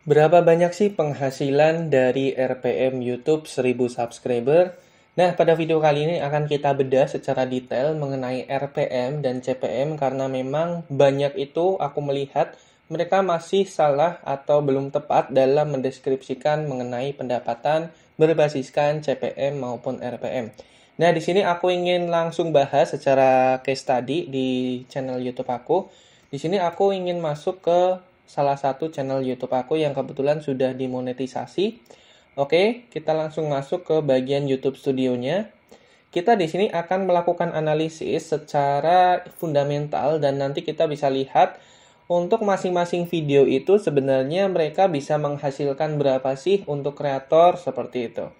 Berapa banyak sih penghasilan dari RPM YouTube 1000 subscriber? Nah, pada video kali ini akan kita bedah secara detail mengenai RPM dan CPM karena memang banyak itu aku melihat mereka masih salah atau belum tepat dalam mendeskripsikan mengenai pendapatan berbasiskan CPM maupun RPM. Nah, di sini aku ingin langsung bahas secara case study di channel YouTube aku. Di sini aku ingin masuk ke salah satu channel YouTube aku yang kebetulan sudah dimonetisasi. Oke, kita langsung masuk ke bagian YouTube Studionya. Kita di sini akan melakukan analisis secara fundamental dan nanti kita bisa lihat untuk masing-masing video itu sebenarnya mereka bisa menghasilkan berapa sih untuk kreator seperti itu.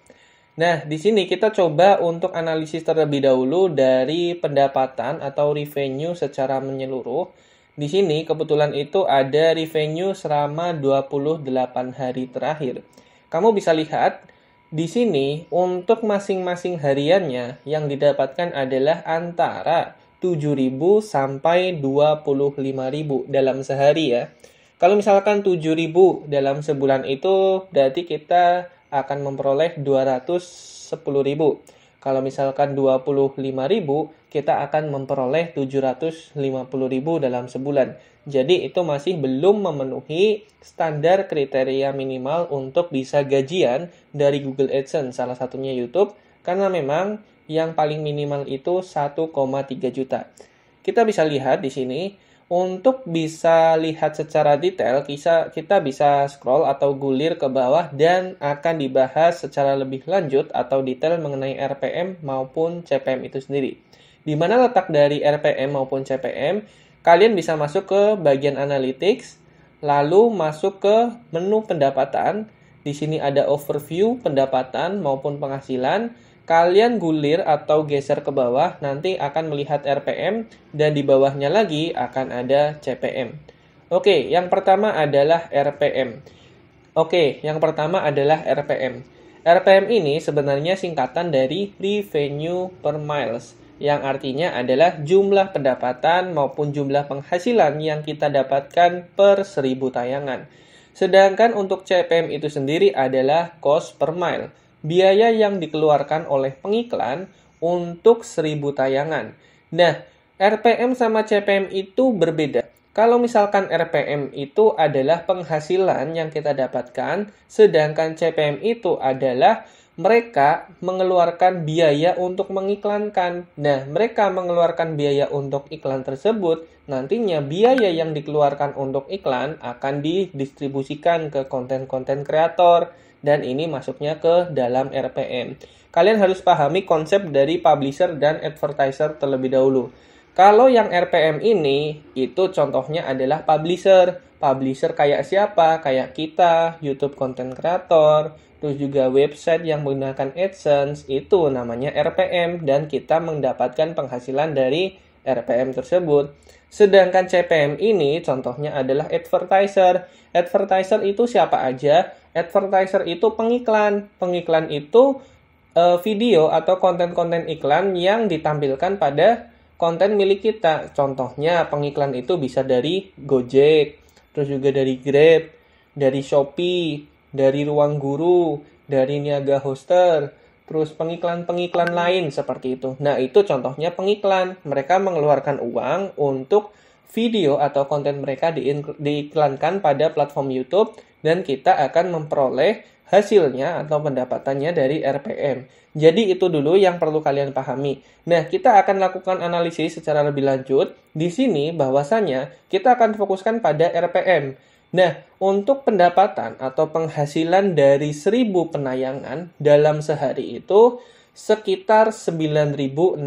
Nah, di sini kita coba untuk analisis terlebih dahulu dari pendapatan atau revenue secara menyeluruh. Di sini kebetulan itu ada revenue selama 28 hari terakhir. Kamu bisa lihat di sini untuk masing-masing hariannya yang didapatkan adalah antara 7.000 sampai 25.000 dalam sehari ya. Kalau misalkan 7.000 dalam sebulan itu berarti kita akan memperoleh 210.000. Kalau misalkan 25.000, kita akan memperoleh 750.000 dalam sebulan. Jadi itu masih belum memenuhi standar kriteria minimal untuk bisa gajian dari Google AdSense, salah satunya YouTube, karena memang yang paling minimal itu 1,3 juta. Kita bisa lihat di sini, untuk bisa lihat secara detail, kita bisa scroll atau gulir ke bawah dan akan dibahas secara lebih lanjut atau detail mengenai RPM maupun CPM itu sendiri. Di mana letak dari RPM maupun CPM, kalian bisa masuk ke bagian analytics, lalu masuk ke menu pendapatan. Di sini ada overview pendapatan maupun penghasilan. Kalian gulir atau geser ke bawah, nanti akan melihat RPM, dan di bawahnya lagi akan ada CPM. Oke, yang pertama adalah RPM. RPM ini sebenarnya singkatan dari Revenue per Miles, yang artinya adalah jumlah pendapatan maupun jumlah penghasilan yang kita dapatkan per 1000 tayangan. Sedangkan untuk CPM itu sendiri adalah cost per mile, biaya yang dikeluarkan oleh pengiklan untuk 1000 tayangan. Nah, RPM sama CPM itu berbeda. Kalau misalkan RPM itu adalah penghasilan yang kita dapatkan, sedangkan CPM itu adalah mereka mengeluarkan biaya untuk mengiklankan. Nah, mereka mengeluarkan biaya untuk iklan tersebut, nantinya biaya yang dikeluarkan untuk iklan akan didistribusikan ke konten-konten kreator, dan ini masuknya ke dalam RPM. Kalian harus pahami konsep dari publisher dan advertiser terlebih dahulu. Kalau yang RPM ini, itu contohnya adalah publisher. Publisher kayak siapa? Kayak kita, YouTube Content Creator, terus juga website yang menggunakan AdSense, itu namanya RPM, dan kita mendapatkan penghasilan dari RPM tersebut. Sedangkan CPM ini contohnya adalah advertiser. Advertiser itu siapa aja? Advertiser itu pengiklan. Pengiklan itu video atau konten-konten iklan yang ditampilkan pada konten milik kita. Contohnya pengiklan itu bisa dari Gojek, terus juga dari Grab, dari Shopee, dari Ruang Guru, dari Niaga Hoster, terus pengiklan-pengiklan lain seperti itu. Nah, itu contohnya pengiklan. Mereka mengeluarkan uang untuk video atau konten mereka diiklankan pada platform YouTube, dan kita akan memperoleh hasilnya atau pendapatannya dari RPM. Jadi itu dulu yang perlu kalian pahami. Nah, kita akan lakukan analisis secara lebih lanjut. Di sini bahwasanya kita akan fokuskan pada RPM. Nah, untuk pendapatan atau penghasilan dari 1000 penayangan dalam sehari itu sekitar 9.673.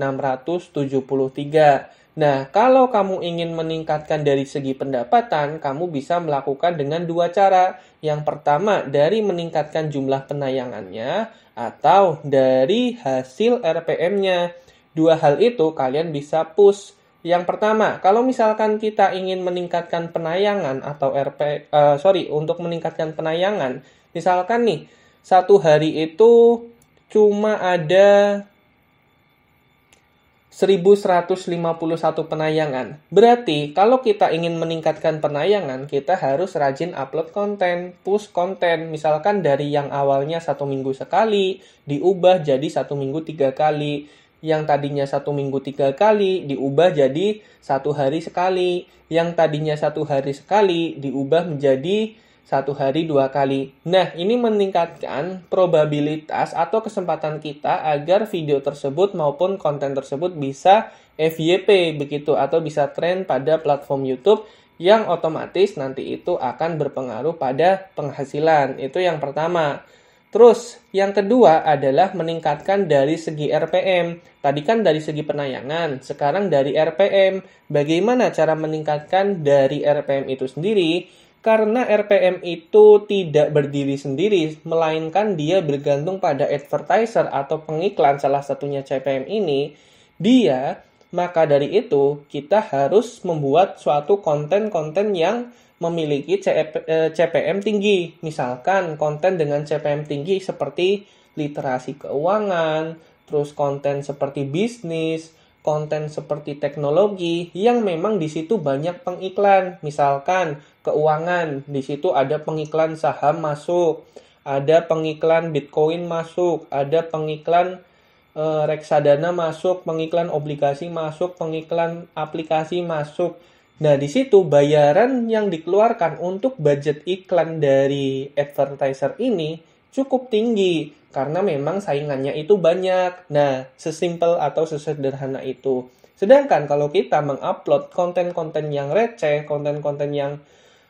Nah, kalau kamu ingin meningkatkan dari segi pendapatan, kamu bisa melakukan dengan dua cara. Yang pertama, dari meningkatkan jumlah penayangannya atau dari hasil RPM-nya. Dua hal itu kalian bisa push. Yang pertama, kalau misalkan kita ingin meningkatkan penayangan atau untuk meningkatkan penayangan, misalkan nih, satu hari itu cuma ada 1151 penayangan. Berarti kalau kita ingin meningkatkan penayangan, kita harus rajin upload konten, push konten. Misalkan dari yang awalnya 1 minggu sekali, diubah jadi 1 minggu 3 kali. Yang tadinya 1 minggu 3 kali, diubah jadi 1 hari sekali. Yang tadinya 1 hari sekali, diubah menjadi 1 hari 2 kali. Nah, ini meningkatkan probabilitas atau kesempatan kita agar video tersebut maupun konten tersebut bisa FYP begitu atau bisa tren pada platform YouTube yang otomatis nanti itu akan berpengaruh pada penghasilan. Itu yang pertama. Terus, yang kedua adalah meningkatkan dari segi RPM. Tadi kan dari segi penayangan, sekarang dari RPM. Bagaimana cara meningkatkan dari RPM itu sendiri? Karena RPM itu tidak berdiri sendiri, melainkan dia bergantung pada advertiser atau pengiklan, salah satunya CPM ini, maka dari itu kita harus membuat suatu konten-konten yang memiliki CPM tinggi. Misalkan konten dengan CPM tinggi seperti literasi keuangan, terus konten seperti bisnis, konten seperti teknologi yang memang di situ banyak pengiklan. Misalkan keuangan, di situ ada pengiklan saham masuk, ada pengiklan Bitcoin masuk, ada pengiklan reksadana masuk, pengiklan obligasi masuk, pengiklan aplikasi masuk. Nah, di situ bayaran yang dikeluarkan untuk budget iklan dari advertiser ini cukup tinggi karena memang saingannya itu banyak. Nah, sesimpel atau sesederhana itu. Sedangkan kalau kita mengupload konten-konten yang receh, konten-konten yang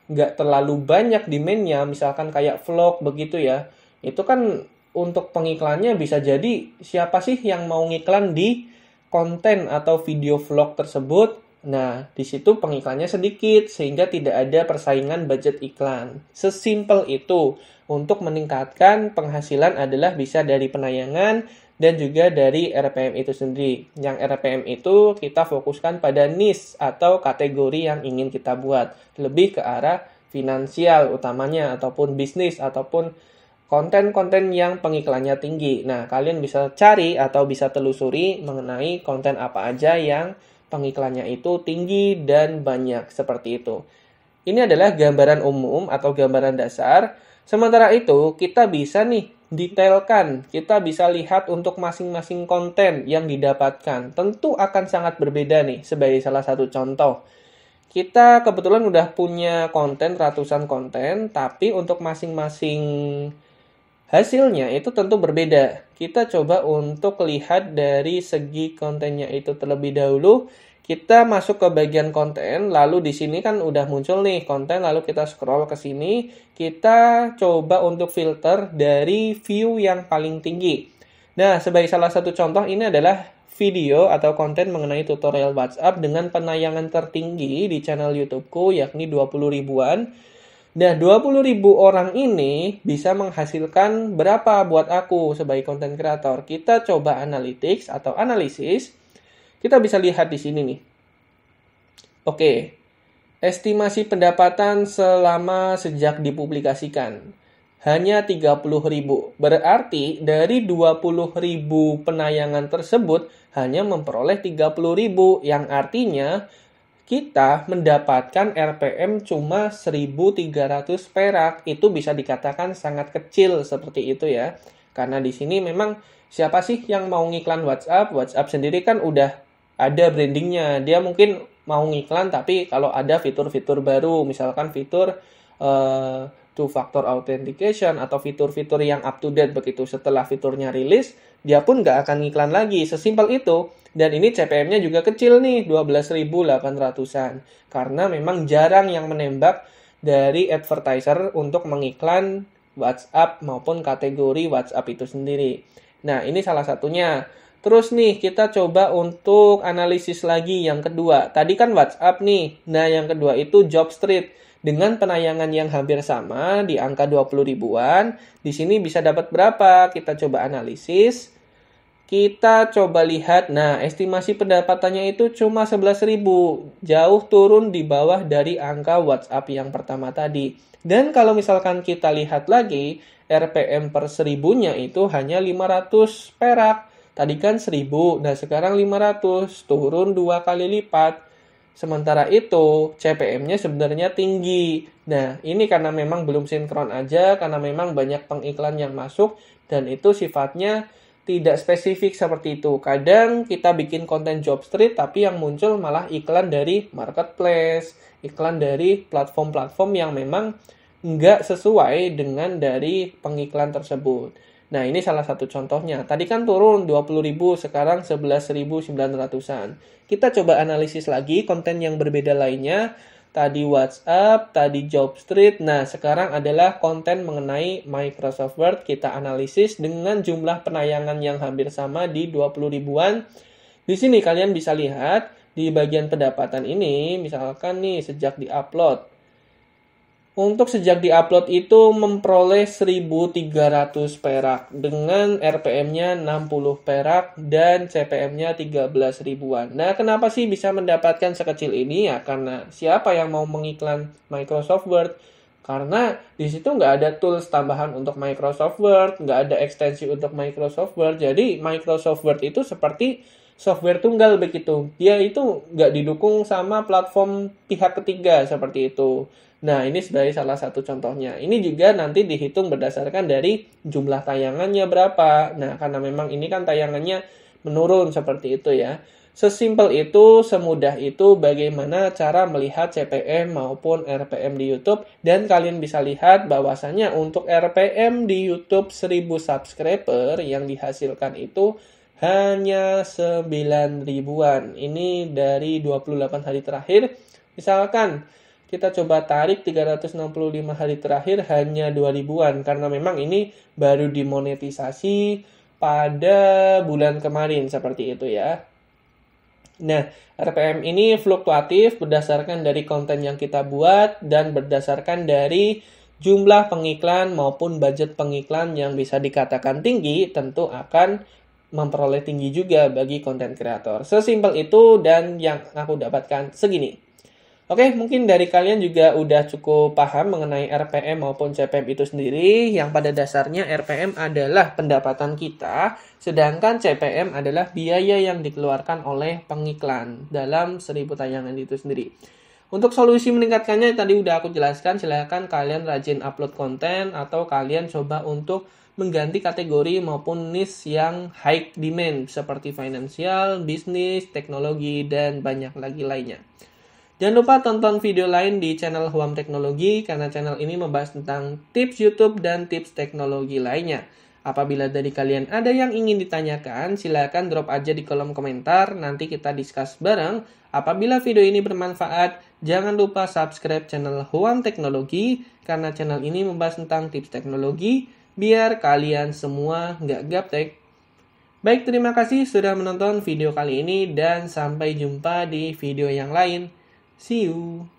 nggak terlalu banyak demand-nya, misalkan kayak vlog begitu ya, itu kan untuk pengiklannya bisa jadi siapa sih yang mau ngiklan di konten atau video vlog tersebut. Nah, di situ pengiklannya sedikit sehingga tidak ada persaingan budget iklan. Sesimpel itu. Untuk meningkatkan penghasilan adalah bisa dari penayangan dan juga dari RPM itu sendiri. Yang RPM itu kita fokuskan pada niche atau kategori yang ingin kita buat. Lebih ke arah finansial utamanya ataupun bisnis ataupun konten-konten yang pengiklannya tinggi. Nah, kalian bisa cari atau bisa telusuri mengenai konten apa aja yang pengiklannya itu tinggi dan banyak seperti itu. Ini adalah gambaran umum atau gambaran dasar. Sementara itu, kita bisa nih detailkan. Kita bisa lihat untuk masing-masing konten yang didapatkan. Tentu akan sangat berbeda nih sebagai salah satu contoh. Kita kebetulan udah punya konten, ratusan konten, tapi untuk masing-masing hasilnya itu tentu berbeda. Kita coba untuk lihat dari segi kontennya itu terlebih dahulu. Kita masuk ke bagian konten, lalu di sini kan udah muncul nih konten, lalu kita scroll ke sini, kita coba untuk filter dari view yang paling tinggi. Nah, sebagai salah satu contoh ini adalah video atau konten mengenai tutorial WhatsApp dengan penayangan tertinggi di channel YouTube-ku, yakni 20 ribuan. Nah, 20 ribu orang ini bisa menghasilkan berapa buat aku sebagai content creator. Kita coba analytics atau analisis. Kita bisa lihat di sini nih. Oke, estimasi pendapatan selama sejak dipublikasikan. Hanya 30 ribu. Berarti dari 20 ribu penayangan tersebut hanya memperoleh 30 ribu. Yang artinya kita mendapatkan RPM cuma 1.300 perak. Itu bisa dikatakan sangat kecil seperti itu ya. Karena di sini memang siapa sih yang mau ngiklan WhatsApp? WhatsApp sendiri kan udah ada brandingnya. Dia mungkin mau ngiklan tapi kalau ada fitur-fitur baru, misalkan fitur two-factor authentication atau fitur-fitur yang up to date begitu setelah fiturnya rilis, dia pun nggak akan ngiklan lagi. Sesimpel itu. Dan ini CPM-nya juga kecil nih, 12.800-an. Karena memang jarang yang menembak dari advertiser untuk mengiklan WhatsApp maupun kategori WhatsApp itu sendiri. Nah, ini salah satunya. Terus nih, kita coba untuk analisis lagi yang kedua. Tadi kan WhatsApp nih. Nah, yang kedua itu Jobstreet. Dengan penayangan yang hampir sama, di angka 20 ribuan. Di sini bisa dapat berapa? Kita coba analisis. Kita coba lihat, nah estimasi pendapatannya itu cuma 11.000. Jauh turun di bawah dari angka WhatsApp yang pertama tadi. Dan kalau misalkan kita lihat lagi, RPM per 1.000-nya itu hanya 500 perak. Tadi kan 1000, nah sekarang 500, turun 2 kali lipat. Sementara itu, CPM-nya sebenarnya tinggi. Nah, ini karena memang belum sinkron aja, karena memang banyak pengiklan yang masuk, dan itu sifatnya tidak spesifik seperti itu. Kadang kita bikin konten job street, tapi yang muncul malah iklan dari marketplace, iklan dari platform-platform yang memang nggak sesuai dengan dari pengiklan tersebut. Nah, ini salah satu contohnya. Tadi kan turun 20.000, sekarang 11.900-an. Kita coba analisis lagi konten yang berbeda lainnya. Tadi WhatsApp, tadi Jobstreet. Nah, sekarang adalah konten mengenai Microsoft Word. Kita analisis dengan jumlah penayangan yang hampir sama di 20 ribuan. Di sini kalian bisa lihat di bagian pendapatan ini, misalkan nih sejak di-upload. Untuk sejak di-upload itu memperoleh 1.300 perak dengan RPM-nya 60 perak dan CPM-nya 13 ribuan. Nah, kenapa sih bisa mendapatkan sekecil ini? Ya, karena siapa yang mau mengiklan Microsoft Word? Karena di situ nggak ada tools tambahan untuk Microsoft Word, nggak ada ekstensi untuk Microsoft Word. Jadi, Microsoft Word itu seperti software tunggal begitu. Dia itu nggak didukung sama platform pihak ketiga seperti itu. Nah, ini sebagai salah satu contohnya. Ini juga nanti dihitung berdasarkan dari jumlah tayangannya berapa. Nah, karena memang ini kan tayangannya menurun seperti itu ya. Sesimpel itu, semudah itu bagaimana cara melihat CPM maupun RPM di YouTube. Dan kalian bisa lihat bahwasannya untuk RPM di YouTube 1000 subscriber yang dihasilkan itu hanya 9 ribuan. Ini dari 28 hari terakhir. Misalkan kita coba tarik 365 hari terakhir hanya 2 ribuan. Karena memang ini baru dimonetisasi pada bulan kemarin seperti itu ya. Nah, RPM ini fluktuatif berdasarkan dari konten yang kita buat dan berdasarkan dari jumlah pengiklan maupun budget pengiklan yang bisa dikatakan tinggi tentu akan memperoleh tinggi juga bagi konten kreator. Sesimpel itu dan yang aku dapatkan segini. Oke, mungkin dari kalian juga udah cukup paham mengenai RPM maupun CPM itu sendiri, yang pada dasarnya RPM adalah pendapatan kita, sedangkan CPM adalah biaya yang dikeluarkan oleh pengiklan dalam 1000 tayangan itu sendiri. Untuk solusi meningkatkannya tadi udah aku jelaskan, silahkan kalian rajin upload konten atau kalian coba untuk mengganti kategori maupun niche yang high demand seperti finansial, bisnis, teknologi, dan banyak lagi lainnya. Jangan lupa tonton video lain di channel Huam Teknologi karena channel ini membahas tentang tips YouTube dan tips teknologi lainnya. Apabila dari kalian ada yang ingin ditanyakan, silakan drop aja di kolom komentar, nanti kita discuss bareng. Apabila video ini bermanfaat, jangan lupa subscribe channel Huam Teknologi karena channel ini membahas tentang tips teknologi biar kalian semua nggak gaptek. Baik, terima kasih sudah menonton video kali ini dan sampai jumpa di video yang lain. See you.